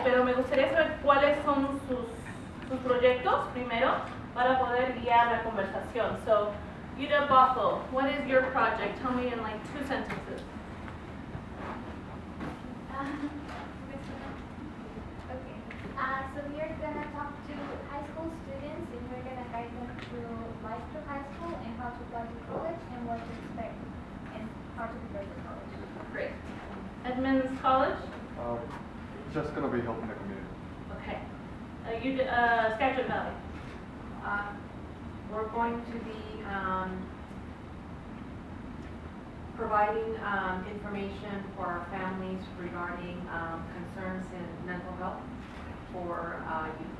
pero me gustaría saber cuáles son sus proyectos primero para poder guiar la conversación. So, Yuda Bothell, what is your project? Tell me in like 2 sentences. So we are going to talk to high school students and we're going to guide them through life through high school and how to apply to college and what to expect and how to prepare for college. Great. Edmonds College? Just going to be helping the community. Okay. Skagit Valley? We're going to be providing information for our families regarding concerns in mental health for youth.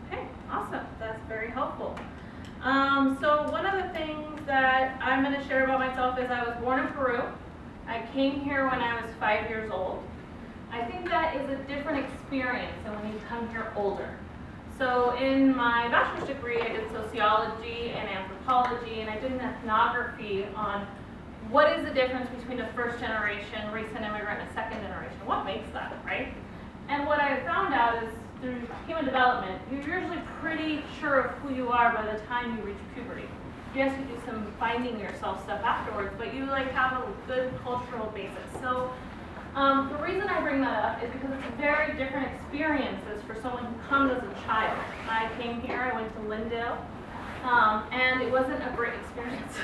Okay, awesome. That's very helpful. So one of the things that I'm going to share about myself is I was born in Peru. I came here when I was 5 years old. I think that is a different experience than when you come here older. So in my bachelor's degree, I did sociology and anthropology, and I did an ethnography on what is the difference between a first generation recent immigrant and a second generation. What makes that, right? And what I found out is through human development, you're usually pretty sure of who you are by the time you reach puberty. Yes, you do some finding yourself stuff afterwards, but you like have a good cultural basis. So the reason I bring that up is because it's very different experiences for someone who comes as a child. I came here, I went to Lindale, and it wasn't a great experience.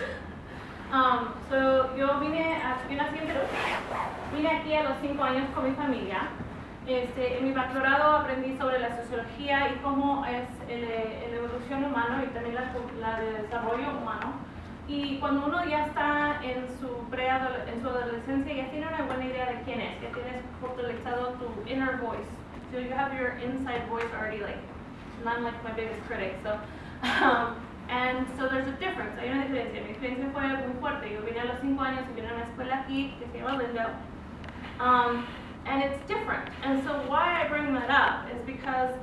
So yo nací en Perú, vine aquí a los 5 años con mi familia. En mi bacalaureado aprendí sobre la sociología y cómo es la evolución humana y también la de desarrollo humano. Y cuando uno ya está en su adolescencia, ya tiene una buena idea de quién es, ya tienes fortalecido tu inner voice. So you have your inside voice already, like, not like my biggest critic. So, and so there's a difference, hay una diferencia. Mi experiencia fue muy fuerte. Yo vine a los 5 años y vine a una escuela aquí que se llama Lindale. And it's different. And so why I bring that up is because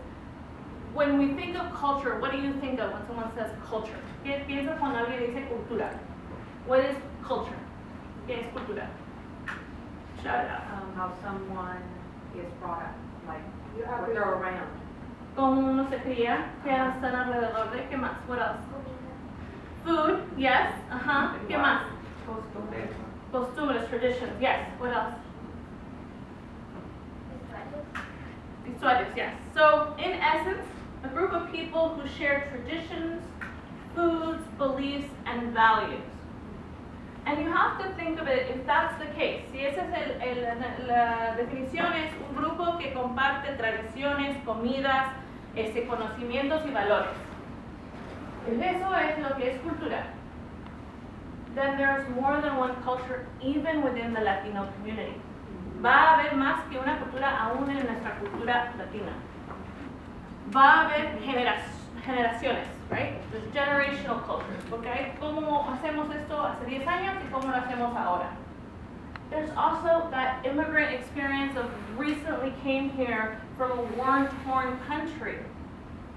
when we think of culture, what do you think of when someone says culture? ¿Qué piensas cuando alguien dice cultura? What is culture? ¿Qué es cultura? Shout it out. How someone is brought up, like what they're around. Cómo uno se cría, qué están alrededor de, ¿qué más? What else? Food, yes. ¿Qué más? Costumbres. Costumbres, traditions, yes. What else? Historias, yes. So, in essence, a group of people who share traditions, foods, beliefs, and values. And you have to think of it if that's the case. Si esa es la definición, es un grupo que comparte tradiciones, comidas, conocimientos y valores. If eso es lo que es cultura, then there's more than one culture even within the Latino community. Va a haber más que una cultura aún en nuestra cultura latina. Va a haber generaciones, right? There's generational cultures, porque hay cómo hacemos esto hace 10 años y cómo lo hacemos ahora. There's also that immigrant experience of recently came here from a war-torn country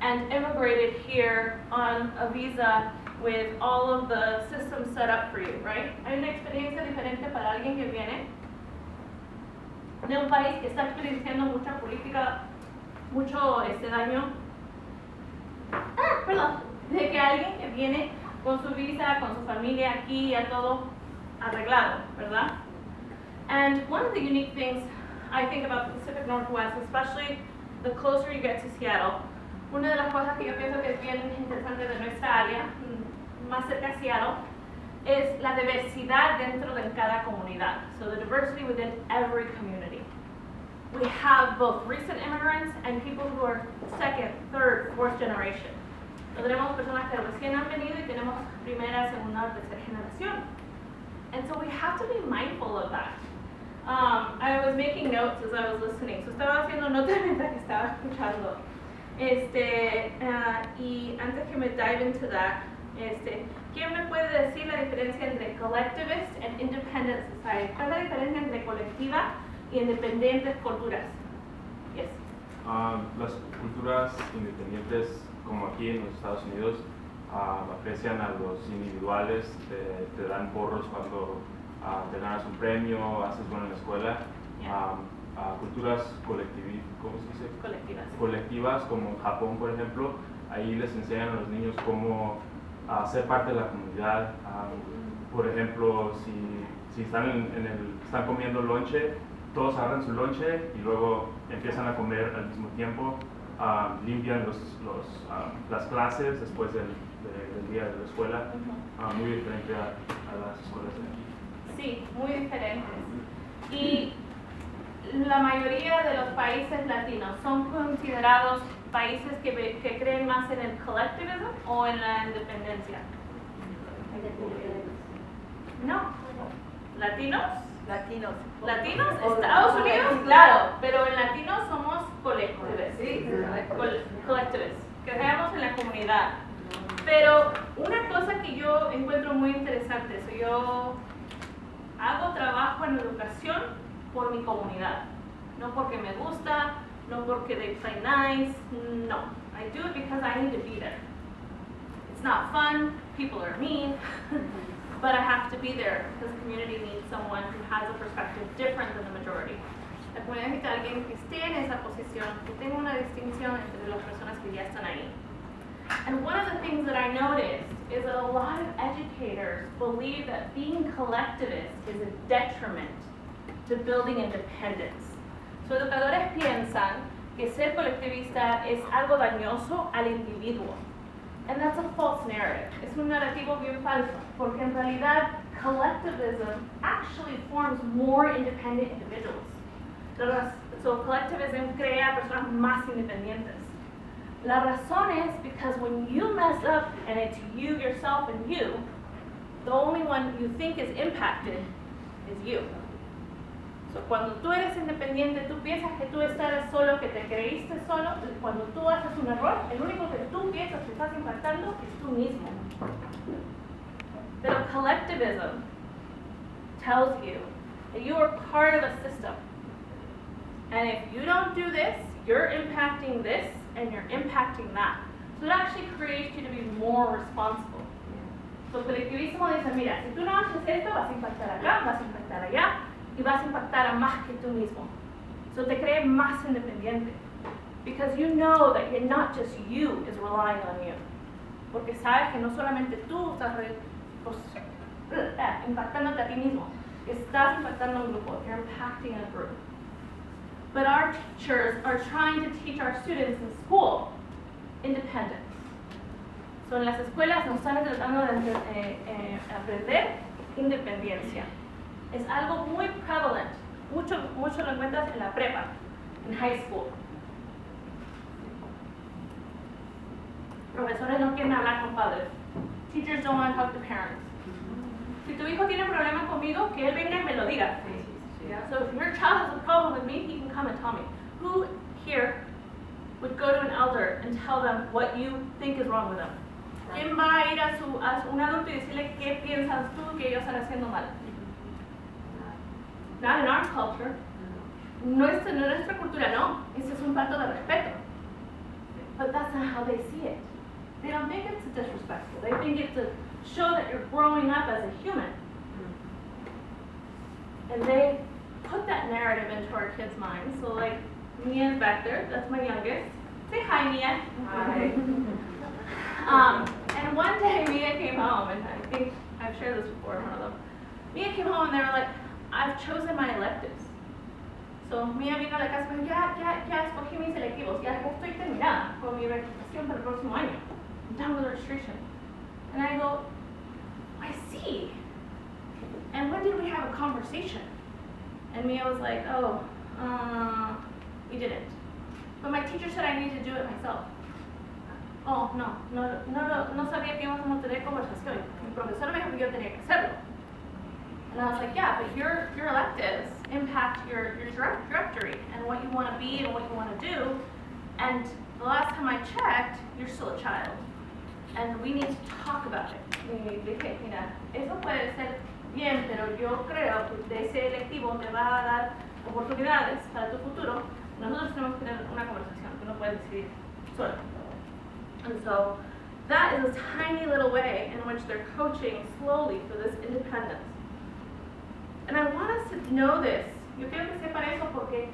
and immigrated here on a visa with all of the systems set up for you, right? Hay una experiencia diferente para alguien que viene de un país que está experienciando mucha política, mucho daño, de que alguien que viene con su visa, con su familia aquí, ya todo arreglado, ¿verdad? And one of the unique things I think about the Pacific Northwest, especially the closer you get to Seattle, una de las cosas que yo pienso que es bien interesante de nuestra área, más cerca de Seattle, es la diversidad dentro de cada comunidad. So the diversity within every community. We have both recent immigrants and people who are second, third, fourth generation. So tenemos personas que recién han venido y tenemos primera, segunda, tercera generación. And so we have to be mindful of that. I was making notes as I was listening. So estaba haciendo notas mientras que estaba escuchando. Y antes que me dive into that, ¿quién me puede decir la diferencia entre collectivist and independent society? ¿Cuál es la diferencia entre colectiva y independientes culturas? Yes. Las culturas independientes, como aquí en los Estados Unidos, aprecian a los individuales, te dan porros cuando te ganas un premio, haces bueno en la escuela. Yeah. culturas ¿cómo se dice? Colectivas, como en Japón, por ejemplo. Ahí les enseñan a los niños cómo ser parte de la comunidad. Por ejemplo, si están están comiendo lonche, todos agarran su lonche y luego empiezan a comer al mismo tiempo. Limpian las clases después del día de la escuela. Muy diferente a las escuelas de aquí. Sí, muy diferentes. Y la mayoría de los países latinos son considerados países que creen más en el collectivism o en la independencia. No. ¿Latinos? Latinos. ¿Latinos? Estados Unidos, claro, pero en latinos somos colectivos. Sí, Colectivos, creemos en la comunidad. Pero una cosa que yo encuentro muy interesante es yo hago trabajo en educación por mi comunidad, no porque me gusta, no porque they play nice, no. I do it because I need to be there. It's not fun, people are mean, but I have to be there because the community needs someone who has a perspective different than the majority. La comunidad necesita alguien que esté en esa posición, que tenga una distinción entre las personas que ya están ahí. And one of the things that I noticed is that a lot of educators believe that being collectivist is a detriment to building independence. So educadores piensan que ser colectivista es algo dañoso al individuo. And that's a false narrative. Es un narrativo bien falso, porque en realidad collectivism actually forms more independent individuals. So collectivism crea personas más independientes. La razón es because when you mess up and it's you, yourself, and you, the only one you think is impacted is you. So cuando tú eres independiente, tú piensas que tú estás solo, que te creíste solo, y cuando tú haces un error, el único que tú piensas que estás impactando es tú mismo. Pero collectivism tells you that you are part of a system. And if you don't do this, you're impacting this, and you're impacting that. So it actually creates you to be more responsible. So colectivismo dice, mira, si tú no haces esto, vas a impactar acá, vas a impactar allá, y vas a impactar a más que tú mismo. So te crees más independiente. Because you know that you're not just you is relying on you. Porque sabes que no solamente tú estás impactándote a ti mismo, estás impactando a un grupo, you're impacting a group. But our teachers are trying to teach our students in school independence. So en las escuelas nos están tratando de aprender independencia. Es algo muy prevalent. Mucho lo encuentras en la prepa, en high school. Profesores no quieren hablar con padres. Teachers don't want to talk to parents. Si tu hijo tiene problemas conmigo, que él venga y me lo diga. So if your child has a problem with me, he can come and tell me. Who here would go to an elder and tell them what you think is wrong with them? ¿Quién va a ir a un adulto y decirle qué piensas tú que ellos están haciendo mal? Not in our culture. Nuestra cultura no. Ese es un falta de respeto. But that's not how they see it. They don't think it's disrespectful. They think it's to show that you're growing up as a human. And they put that narrative into our kids' minds. So like, Mia's back there, that's my youngest. Say hi, Mia. Hi. And one day Mia came home, and I think I've shared this before in one of them. Mia came home and they were like, I've chosen my electives. So Mia vino a la casa y me dijo, ya escogí mis electivos, ya estoy terminada con mi registración para el próximo año. I'm done with registration. And I go, I see. And when did we have a conversation? And Mia was like, we didn't. But my teacher said I need to do it myself. Oh, no sabía que íbamos a tener conversación. Mi profesor me dijo que yo tenía que hacerlo. And I was like, yeah, but your electives impact your trajectory and what you want to be and what you want to do. And the last time I checked, you're still a child. And we need to talk about it. Y dije, mira, eso puede ser bien, pero yo creo que ese electivo te va a dar oportunidades para tu futuro. Nosotros tenemos que tener una conversación, tú no puedes decidir solo. And so that is a tiny little way in which they're coaching slowly for this independence. And I want us to know this Yo quiero que sepan eso porque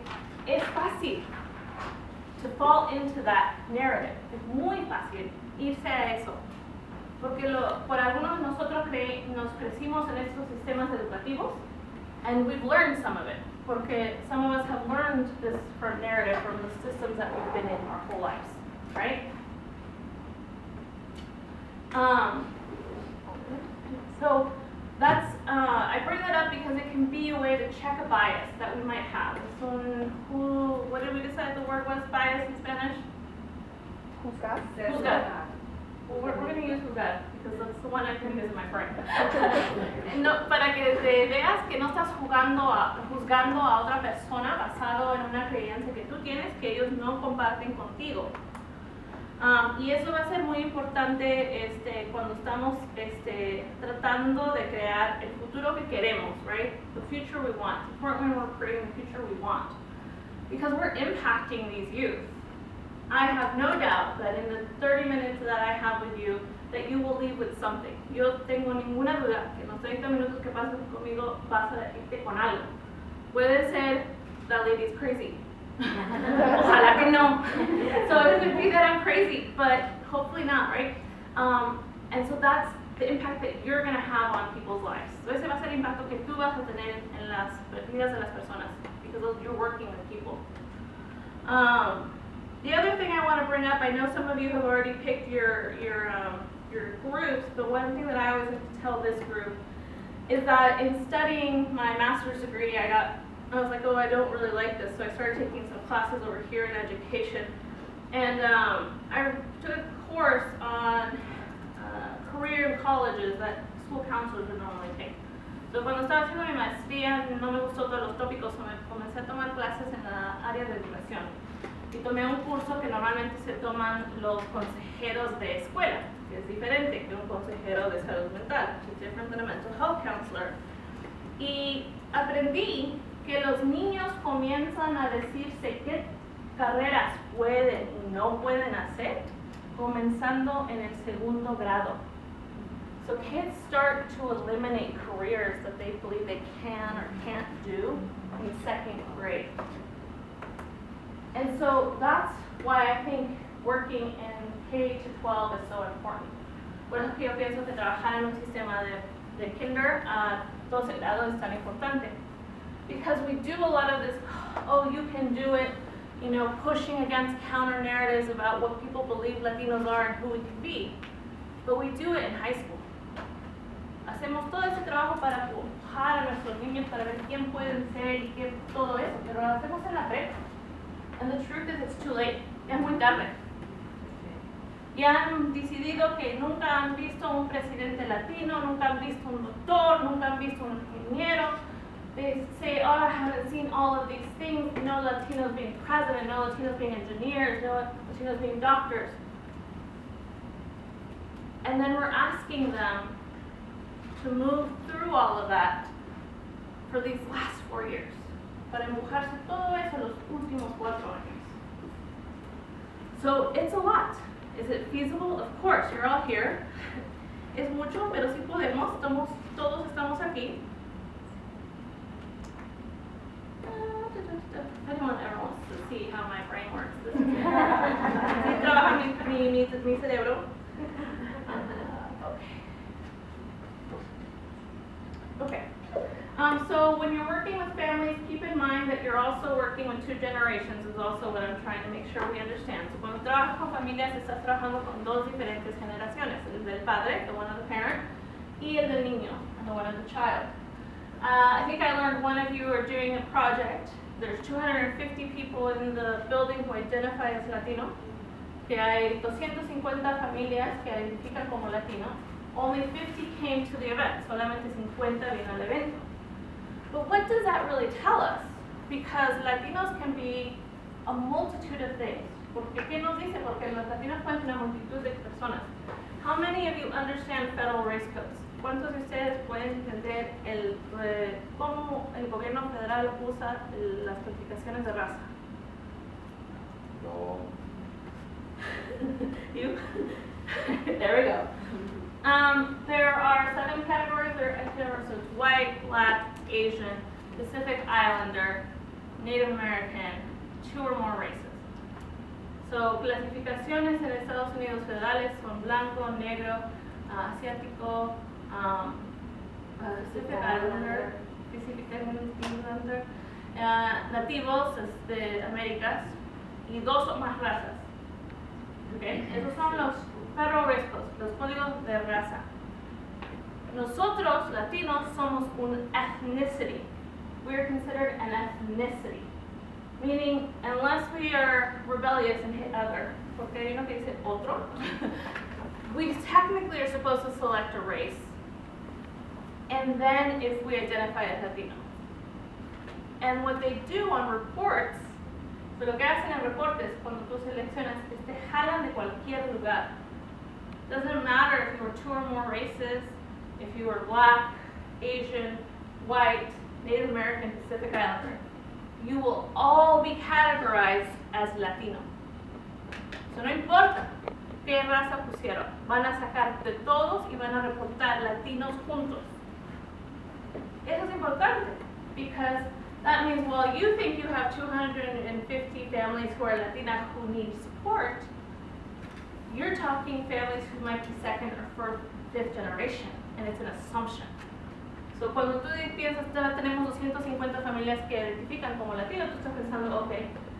es fácil to fall into that narrative. Es muy fácil irse a eso. Porque por algunos de nosotros nos crecimos en estos sistemas educativos and we've learned some of it. Porque some of us have learned this narrative from the systems that we've been in our whole lives, right? So that's, I bring that up because it can be a way to check a bias that we might have. What did we decide the word was, bias in Spanish? Juzgar. Juzgar. Well, we're going to use juzgar because that's the one I think is in my brain. No, para que te veas que no estás juzgando a otra persona basado en una creencia que tú tienes que ellos no comparten contigo. Y eso va a ser muy importante cuando estamos tratando de crear el futuro que queremos, right? The future we want. It's important when we're creating the future we want. Because we're impacting these youth. I have no doubt that in the 30 minutes that I have with you, that you will leave with something. Yo tengo ninguna duda que en los 30 minutos que pases conmigo vas a irte con algo. Puede ser, that lady's crazy. Ojalá que no. So it could be that I'm crazy, but hopefully not, right? And so that's the impact that you're going to have on people's lives. So ese va a ser el impacto que tú vas a tener en las vidas de las personas, because you're working with people. The other thing I want to bring up, I know some of you have already picked your groups, but one thing that I always like to tell this group is that in studying my master's degree, I was like, oh, I don't really like this, so I started taking some classes over here in education, and I took a course on career in colleges that school counselors would normally take. So cuando estaba haciendo mi maestría, no me gustó todos los tópicos, so comencé a tomar clases en la área de educación. Y tomé un curso que normalmente se toman los consejeros de escuela, que es diferente que un consejero de salud mental, que es different than a mental health counselor. Y aprendí que los niños comienzan a decirse qué carreras pueden y no pueden hacer, comenzando en el segundo grado. So kids start to eliminate careers that they believe they can or can't do in second grade. And so that's why I think working in K to 12 is so important. Por eso que yo pienso que trabajar en un sistema de kinder a 12 grados es tan importante. Because we do a lot of this, oh, you can do it, pushing against counter narratives about what people believe Latinos are and who we can be. But we do it in high school. Hacemos todo ese trabajo para empujar a nuestros niños para ver quién pueden ser y qué todo eso, pero lo hacemos en la prepa. And the truth is it's too late. Es muy tarde. Ya han decidido que nunca han visto un presidente latino, nunca han visto un doctor, nunca han visto un ingeniero. They say, oh, I haven't seen all of these things. No Latinos being president, no Latinos being engineers, no Latinos being doctors. And then we're asking them to move through all of that for these last 4 years. Para empujarse todo eso los últimos 4 años. So it's a lot. Is it feasible? Of course, you're all here. Es mucho, pero si podemos, todos estamos aquí. If anyone ever wants to see how my brain works, this is it. Así trabaja mi cerebro. Okay. So when you're working with families, keep in mind that you're also working with 2 generations is also what I'm trying to make sure we understand. So cuando trabajas con familias, estás trabajando con 2 diferentes generaciones, el del padre, the one of the parent, y el del niño, the one of the child. I think I learned one of you are doing a project. There's 250 people in the building who identify as Latino, que hay 250 familias que identifican como Latino. Only 50 came to the event, solamente 50 vino al evento. But what does that really tell us? Because Latinos can be a multitude of things. Porque ¿qué nos dice? Porque los latinos pueden ser una multitud de personas. How many of you understand federal race codes? ¿Cuántos de ustedes pueden entender cómo el gobierno federal usa las calificaciones de raza? No. You? There we go. There are 7 categories. So it's white, black, Asian, Pacific Islander, Native American, 2 or more races. So, clasificaciones en Estados Unidos federales son blanco, negro, asiático, Pacific Islander, nativos de Américas y 2 o más razas. Okay? Esos son los federal race codes, los códigos de raza. Nosotros, latinos, somos un ethnicity. We are considered an ethnicity. Meaning, unless we are rebellious and hit other, porque hay uno que dice otro, we technically are supposed to select a race. And then if we identify as Latino. And what they do on reports, so lo que hacen en reportes cuando tú seleccionas es te jalan de cualquier lugar. Doesn't matter if you were 2 or more races, if you were black, Asian, white, Native American, Pacific Islander. You will all be categorized as Latino. So no importa qué raza pusieron, van a sacar de todos y van a reportar latinos juntos. Eso es importante, because that means, well, you think you have 250 families who are Latina who need support. You're talking families who might be 2nd or 5th generation, and it's an assumption. So, cuando tú piensas, tenemos 250 familias que identifican como latinos, tú estás pensando, ok,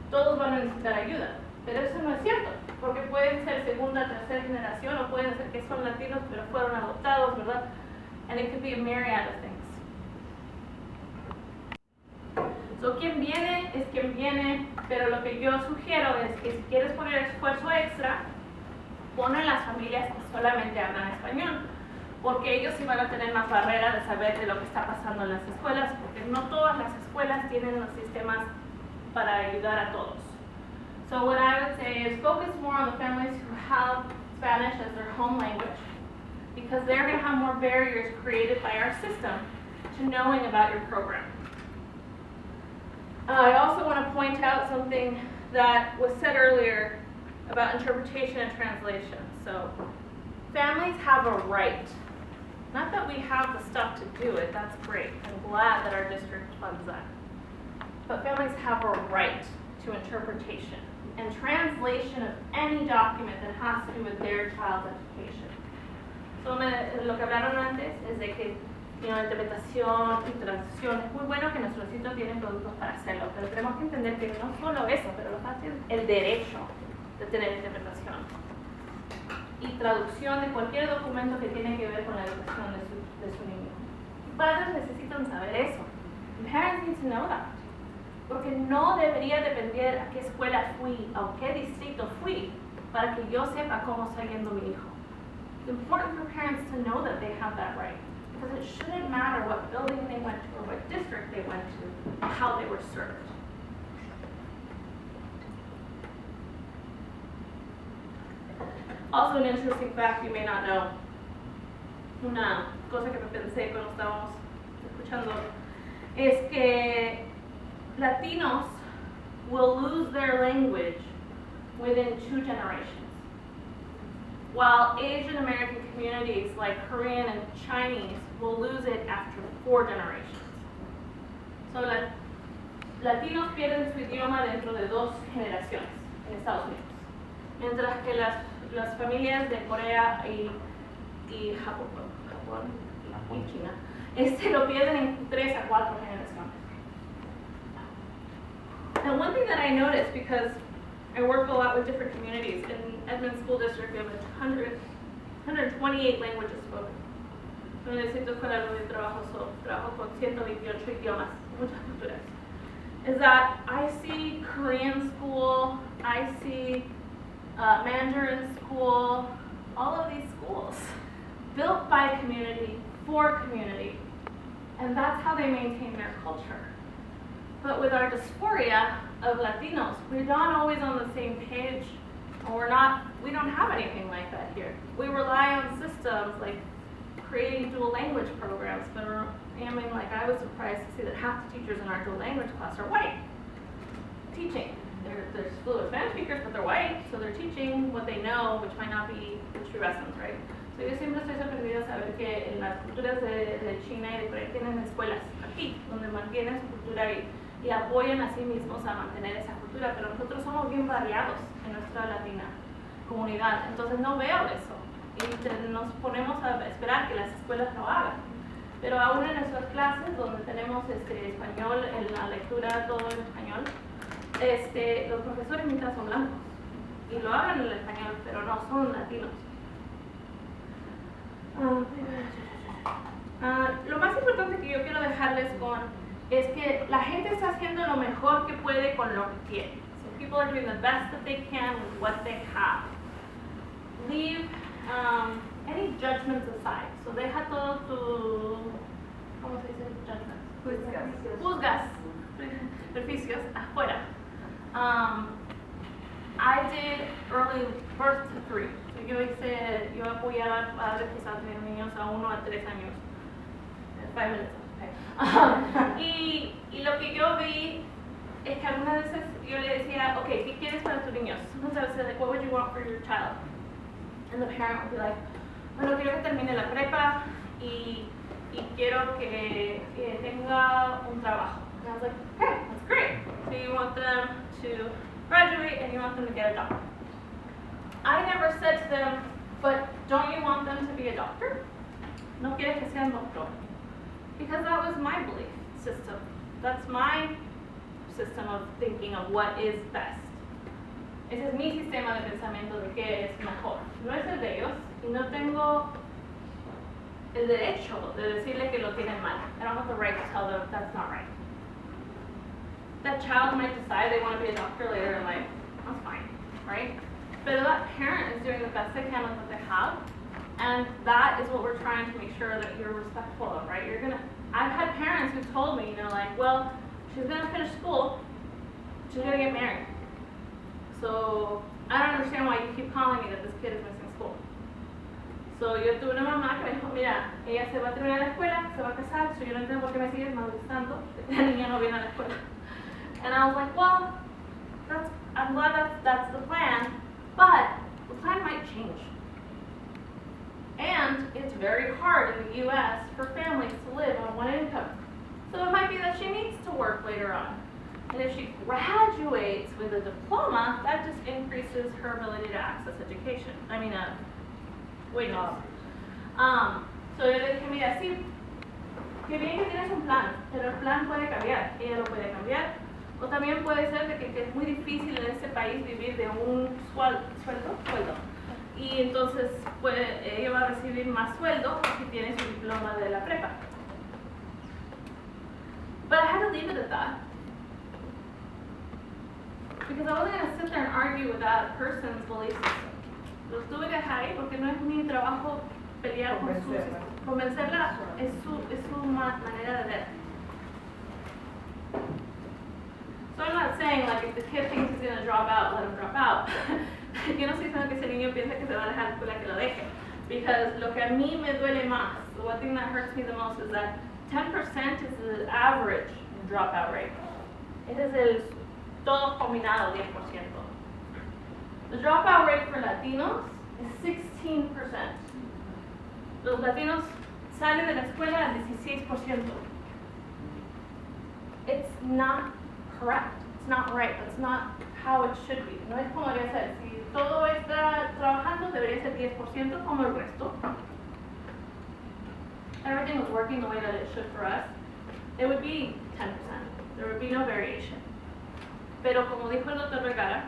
todos van a necesitar ayuda. Pero eso no es cierto, porque pueden ser 2ª, 3ª generación, o pueden ser que son latinos, pero fueron adoptados, ¿verdad? And it could be a myriad of things. So, quien viene es quien viene, pero lo que yo sugiero es que si quieres poner esfuerzo extra, pon en las familias que solamente hablan español, porque ellos sí van a tener más barrera de saber de lo que está pasando en las escuelas, porque no todas las escuelas tienen los sistemas para ayudar a todos. So what I would say is focus more on the families who have Spanish as their home language, because they're going to have more barriers created by our system to knowing about your program. I also want to point out something that was said earlier about interpretation and translation. So, families have a right. Not that we have the stuff to do it, that's great. I'm glad that our district funds that. But families have a right to interpretation and translation of any document that has to do with their child's education. So, lo que hablaron antes es de que interpretación y traducción. Es muy bueno que nuestros sitios tienen productos para hacerlo, pero tenemos que entender que no solo eso, pero lo fácil es el derecho de tener interpretación y traducción de cualquier documento que tiene que ver con la educación de su niño. Padres necesitan saber eso. Parents need to know that. Porque no debería depender a qué escuela fui o qué distrito fui para que yo sepa cómo está yendo mi hijo. It's important for parents to know that they have that right. Because it shouldn't matter what building they went to or what district they went to, how they were served. Also, an interesting fact you may not know, una cosa que me pensé cuando estábamos escuchando, es que Latinos will lose their language within 2 generations, while Asian American communities like Korean and Chinese will lose it after 4 generations. So, Latinos pierden su idioma dentro de 2 generaciones en Estados Unidos, mientras que las familias de Corea y Japón y China lo pierden en 3 a 4 generaciones. And one thing that I noticed, because I work a lot with different communities, in Edmonds School District we have 128 languages spoken. En el Centro Escolar donde trabajo con 128 idiomas, muchas culturas. Is that I see Korean school, I see Mandarin school, all of these schools built by community, for community, and that's how they maintain their culture. But with our dysphoria of Latinos, we're not always on the same page, and we don't have anything like that here. We rely on systems like creating dual language programs, but I was surprised to see that half the teachers in our dual language class are white, teaching. They're fluent Spanish speakers, but they're white, so they're teaching what they know, which might not be the true essence, right? So, yo siempre estoy sorprendida de saber que en las culturas de China y de Corea tienen escuelas aquí, donde mantienen su cultura y apoyan a sí mismos a mantener esa cultura, pero nosotros somos bien variados en nuestra latina comunidad, entonces no veo eso y nos ponemos a esperar que las escuelas lo hagan. Pero aún en nuestras clases, donde tenemos español, en la lectura todo en español, los profesores mientras son blancos y lo hablan en el español, pero no son latinos. Lo más importante que yo quiero dejarles con es que la gente está haciendo lo mejor que puede con lo que tiene. So people are doing the best that they can with what they have. Leave any judgments aside. So deja todo tu, ¿cómo se dice? Judgments. Juzgas, prejuicios afuera. I did early birth to 3. So yo apoyaba a padres que estaban teniendo niños a 1 a 3 años. 5 minutes. Okay. y lo que yo vi es que algunas veces yo le decía, okay, ¿qué quieres para tus niños? Sometimes I would say, like, what would you want for your child? And the parent would be like, bueno, quiero que termine la prepa y quiero que tenga un trabajo. And I was like, okay, that's great. So you want them to graduate and you want them to get a doctor. I never said to them, but don't you want them to be a doctor? No quieres que sean doctor. Because that was my belief system. That's my system of thinking of what is best. Ese es mi sistema de pensamiento de qué es mejor. No es el de ellos y no tengo el derecho de decirle que lo tienen mal. I don't have the right to tell them that's not right. That child might decide they want to be a doctor later in life. That's fine, right? But that parent is doing the best they can with what they have. And that is what we're trying to make sure that you're respectful of, right? I've had parents who told me, like, well, she's gonna finish school, she's gonna get married. So I don't understand why you keep calling me that this kid is missing school. So yo tuve una mamá que me dijo, mira, ella se va a terminar la escuela, se va a casar, so yo no entiendo por qué me sigues molestando, la niña no viene a la escuela. And I was like, well, I'm glad that's the plan, but the plan might change. And it's very hard in the U.S. for families to live on one income. So it might be that she needs to work later on. And if she graduates with a diploma, that just increases her ability to access education. Wages. So yo le dije, mira, sí, que bien que tienes un plan, pero el plan puede cambiar. Ella lo puede cambiar. O también puede ser de que es muy difícil en este país vivir de un sueldo. Y entonces ella va a recibir más sueldo si tiene su diploma de la prepa. But I had to leave it at that. Because I wasn't going to sit there and argue with that person's belief system. Los tuve que dejar ahí porque no es mi trabajo pelear con su sistema. Convencerla es su manera de ver. So I'm not saying, like, if the kid thinks he's going to drop out, let him drop out. Yo no estoy diciendo que ese niño piensa que se va a dejar la escuela, que lo deje. Because lo que a mí me duele más, the one thing that hurts me the most is that 10% is the average dropout rate. Ese es el todo combinado, 10%. The dropout rate for Latinos is 16%. Los latinos salen de la escuela al 16%. It's not correct. It's not right. That's not how it should be. No es como debería ser. Si todo está trabajando, debería ser 10% como el resto. Everything was working the way that it should for us, it would be 10%. There would be no variation. Pero como dijo el Dr. Vergara,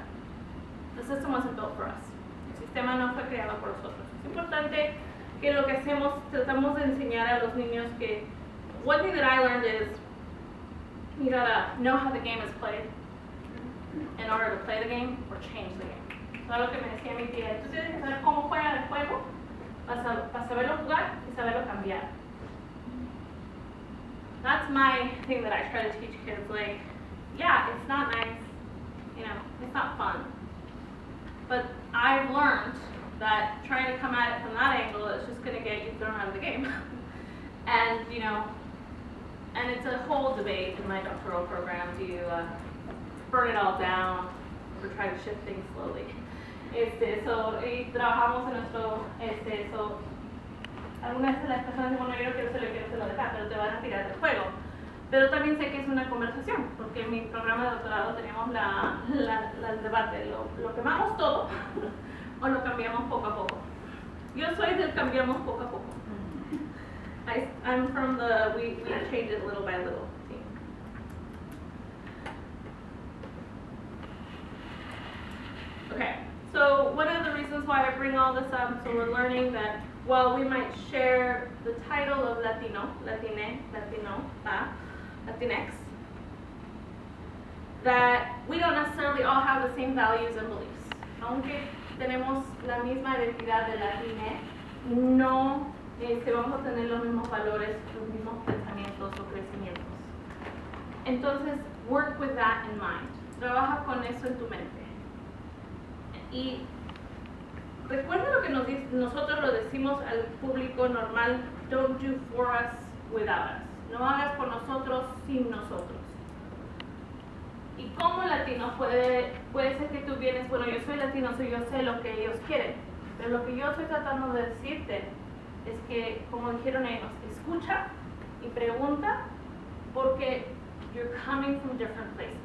the system wasn't built for us. El sistema no fue creado por nosotros. Es importante que lo que hacemos, tratamos de enseñar a los niños que, one thing that I learned is, you gotta know how the game is played in order to play the game or change the game. So algo que me decía mi tía, tú tienes que saber cómo juega el juego para saberlo jugar y saberlo cambiar. That's my thing that I try to teach kids, like, yeah, it's not nice, it's not fun. But I've learned that trying to come at it from that angle is just gonna get you thrown out of the game. And, and it's a whole debate in my doctoral program. Do you burn it all down or try to shift things slowly? So, y trabajamos en nuestro, algunas veces las personas dicen, bueno, yo no quiero hacerlo de acá, pero te van a tirar del juego. Pero también sé que es una conversación, porque en mi programa de doctorado teníamos el debate, ¿lo quemamos todo o lo cambiamos poco a poco? Yo soy del cambiamos poco a poco. I'm from the we change it little by little team. Okay, so one of the reasons why I bring all this up, so we're learning that while we might share the title of Latino, Latine, Latino, Latinx, that we don't necessarily all have the same values and beliefs. Aunque tenemos la misma identidad de Latine, no vamos a tener los mismos valores, los mismos pensamientos o crecimientos. Entonces, work with that in mind. Trabaja con eso en tu mente. Y recuerda lo que nosotros lo decimos al público normal, don't do for us without us. No hagas por nosotros sin nosotros. Y como latino puede ser que tú vienes, bueno, yo soy latino, yo sé lo que ellos quieren, pero lo que yo estoy tratando de decirte es que, como dijeron ellos, escucha y pregunta, porque you're coming from different places.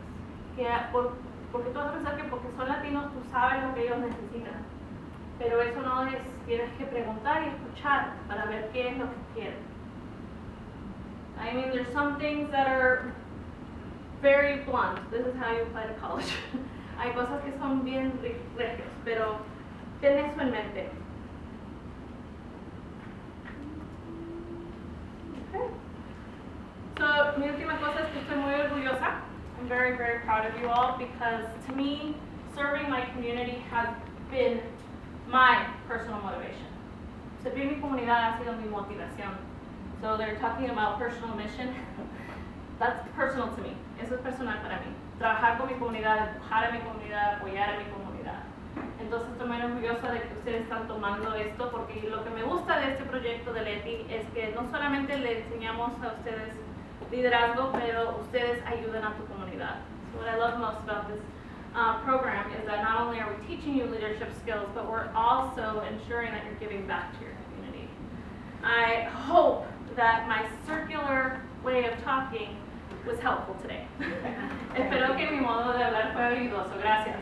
Porque tú vas a pensar que porque son latinos tú sabes lo que ellos necesitan, pero eso no es, tienes que preguntar y escuchar para ver qué es lo que quieren. I mean, there's some things that are very blunt. This is how you apply to college. Hay cosas que son bien regios, pero ten eso en mente. Okay. So, mi última cosa es que estoy muy orgullosa. I'm very, very proud of you all because to me, serving my community has been my personal motivation. Servir mi comunidad ha sido mi motivación. So they're talking about personal mission. That's personal to me. Eso es personal para mí. Trabajar con mi comunidad, empujar a mi comunidad, apoyar a mi comunidad. Entonces estoy muy orgullosa de que ustedes están tomando esto porque lo que me gusta de este proyecto de Leti es que no solamente le enseñamos a ustedes liderazgo, pero ustedes ayudan a tu comunidad. So what I love most about this program is that not only are we teaching you leadership skills, but we're also ensuring that you're giving back to your community. I hope that my circular way of talking was helpful today. Espero que mi modo de hablar fue ayudoso. Gracias.